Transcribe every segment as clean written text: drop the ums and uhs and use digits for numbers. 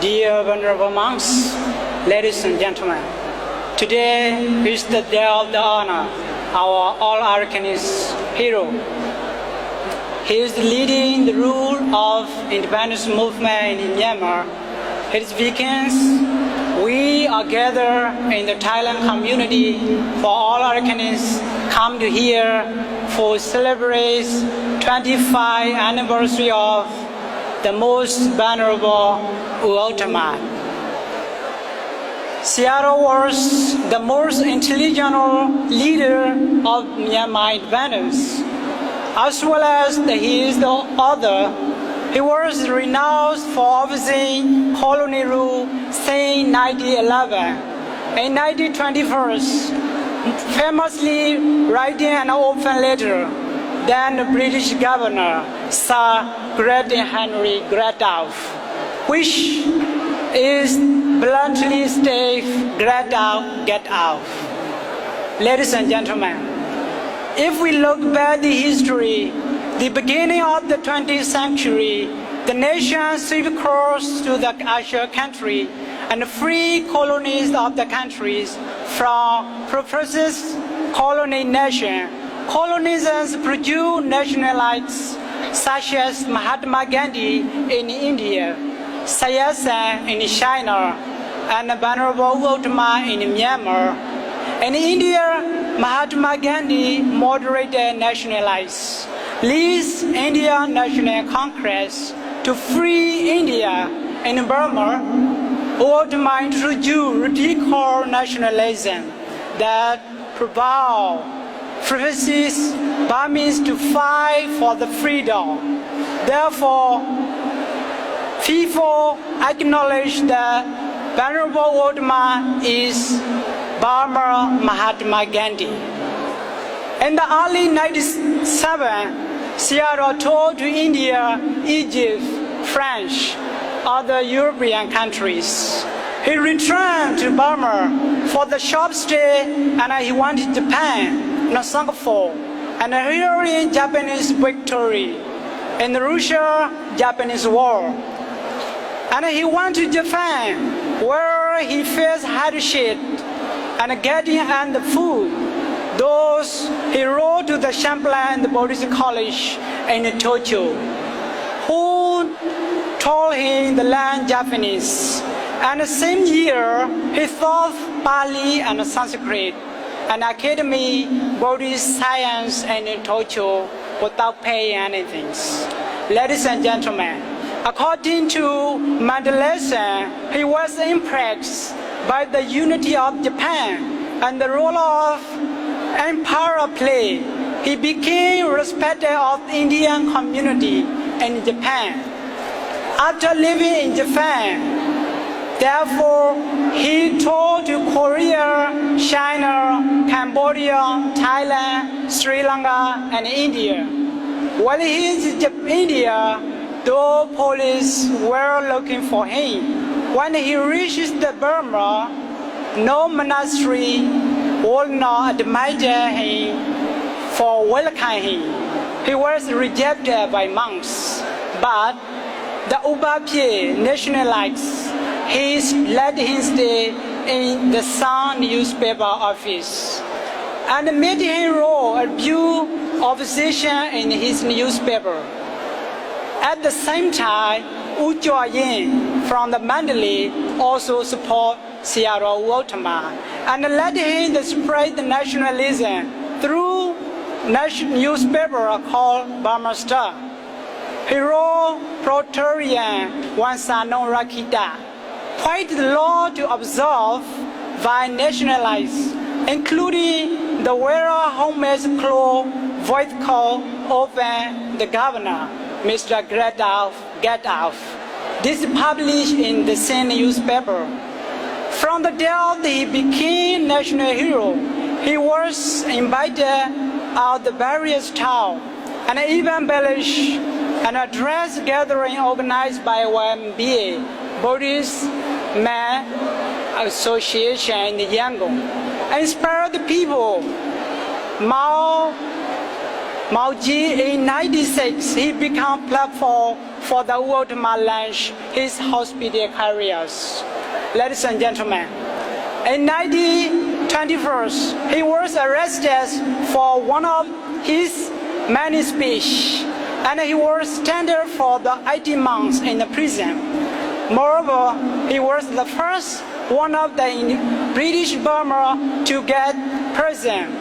Dear venerable monks, ladies and gentlemen, today is the day of the honor, our all-Arakanese hero. He is leading the rule of independence movement in Myanmar. His weekends, we are gathered in the Thailand community for all Arakanese come to here for celebrate 25th anniversary of the most venerable Gautama. Sayadaw was the most intelligent leader of Myanmar independence, as well as he is the author. He was renowned for overseeing colony rule since 1911. In 1921, famously writing an open letter, then the British governor, Sir Gregory Henry Gradolf, which is bluntly stated, "Get out, get out." Ladies and gentlemen, if we look back the history, the beginning of the 20th century, the nation swept across to the Asia country and free colonies of the countries from purposes colony nation. Colonizers produced nationalites such as Mahatma Gandhi in India, Saya Sen in China, and Venerable Gautama in Myanmar. In India, Mahatma Gandhi moderated nationalists, leads Indian National Congress to free India. In Burma, Gautama introduced radical nationalism that forces Burmese to fight for the freedom. Therefore, people acknowledge that Venerable Gautama is Burma Mahatma Gandhi. In the early 1997, Sayadaw toured to India, Egypt, France, other European countries. He returned to Burma for the short stay and he went to Japan, Singapore, and hearing Japanese victory in the Russia-Japanese War. And he went to Japan, where he faced hardship and getting the food. Those he wrote to the Champlain Buddhist College in Tokyo, who told him the land Japanese. And the same year, he taught Pali and Sanskrit, an academy Buddhist science in Tokyo without paying anything. Ladies and gentlemen, according to Mandelasan, he was impressed by the unity of Japan and the role of empire play. He became respected of the Indian community in Japan. After living in Japan, therefore, he toured to Korea, China, Cambodia, Thailand, Sri Lanka, and India. While he is in India, the police were looking for him. When he reaches the Burma, no monastery would not admit him for welcoming him. He was rejected by monks, but the Ubapye nationalists, he let him stay in the Sun newspaper office and made him write a few opposition in his newspaper. At the same time, U Chua Yin from the Mandalay also support Sayadaw Gautama and let him spread the nationalism through newspaper called Burma Star. He wrote Proterian Wansano Rakita, quite the law to observe by nationalists, including the wearer homemade clothes, voice call open the governor, Mr. Gradolf. This is published in the same newspaper. From the day he became national hero, he was invited out the various towns and even embellished an address gathering organized by YMBA, Buddhist Man Association in Yangon, inspired the people. Mao Ji in 1996, he became platform for the Ultima launch his hospital careers. Ladies and gentlemen, in 1921, he was arrested for one of his many speeches, and he was standing for the 18 months in the prison. Moreover, he was the first one of the British Burma to get prison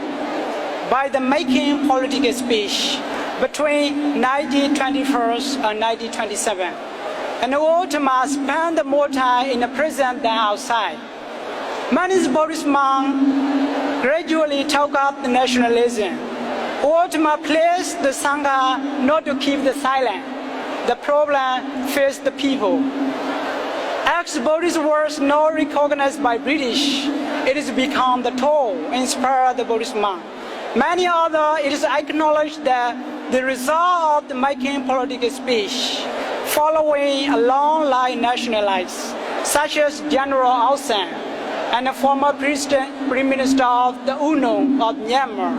by the making political speech between 1921 and 1927. And Ultima spent more time in the prison than outside. Many Buddhism gradually took up the nationalism. Ultima pleased the Sangha not to keep the silent. The problem faced the people. Ex-Buddhist was not recognized by British. It has become the tool inspired the Buddhist monk. Many others, it is acknowledged that the result of the making political speech following a long line nationalists, such as General Aung San and the former Prime Minister of the UNO of Myanmar,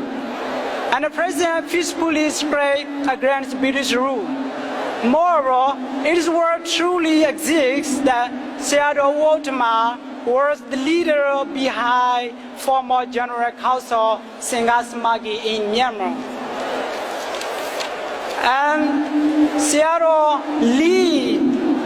and the President peacefully spread against British rule. Moreover, it is what truly exists that Sayadaw Ultima was the leader behind former General Council Senghas Magi in Myanmar. And Sayadaw lead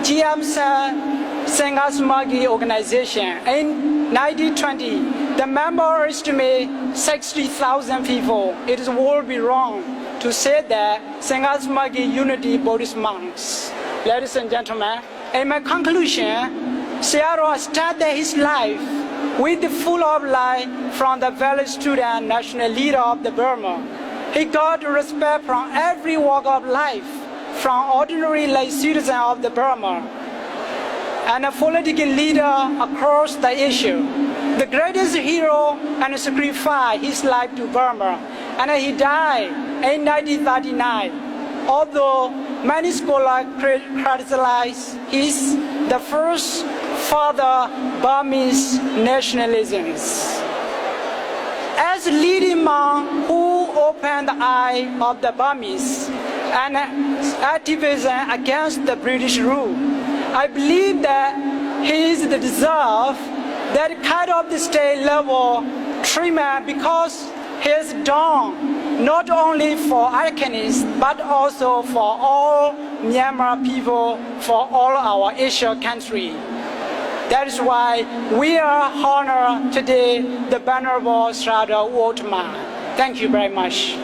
GMSA Senghas Magi organization. In 1920, the member estimate 60,000 people. It would be wrong to say that Senghas Magi unity Buddhist monks. Ladies and gentlemen, in my conclusion, Sayadaw started his life with the full of life from the valley student and national leader of the Burma. He got respect from every walk of life, from ordinary lay citizen of the Burma and a political leader across the issue. The greatest hero and sacrificed his life to Burma, and he died in 1939. Although many scholars criticize his the first father Burmese nationalisms. As leading man who opened the eye of the Burmese and activism against the British rule, I believe that he is the deserve that kind of the state level treatment because he has done not only for Arakanese but also for all Myanmar people, for all our Asian country. That is why we are honored today the Venerable Sayadaw Ultima. Thank you very much.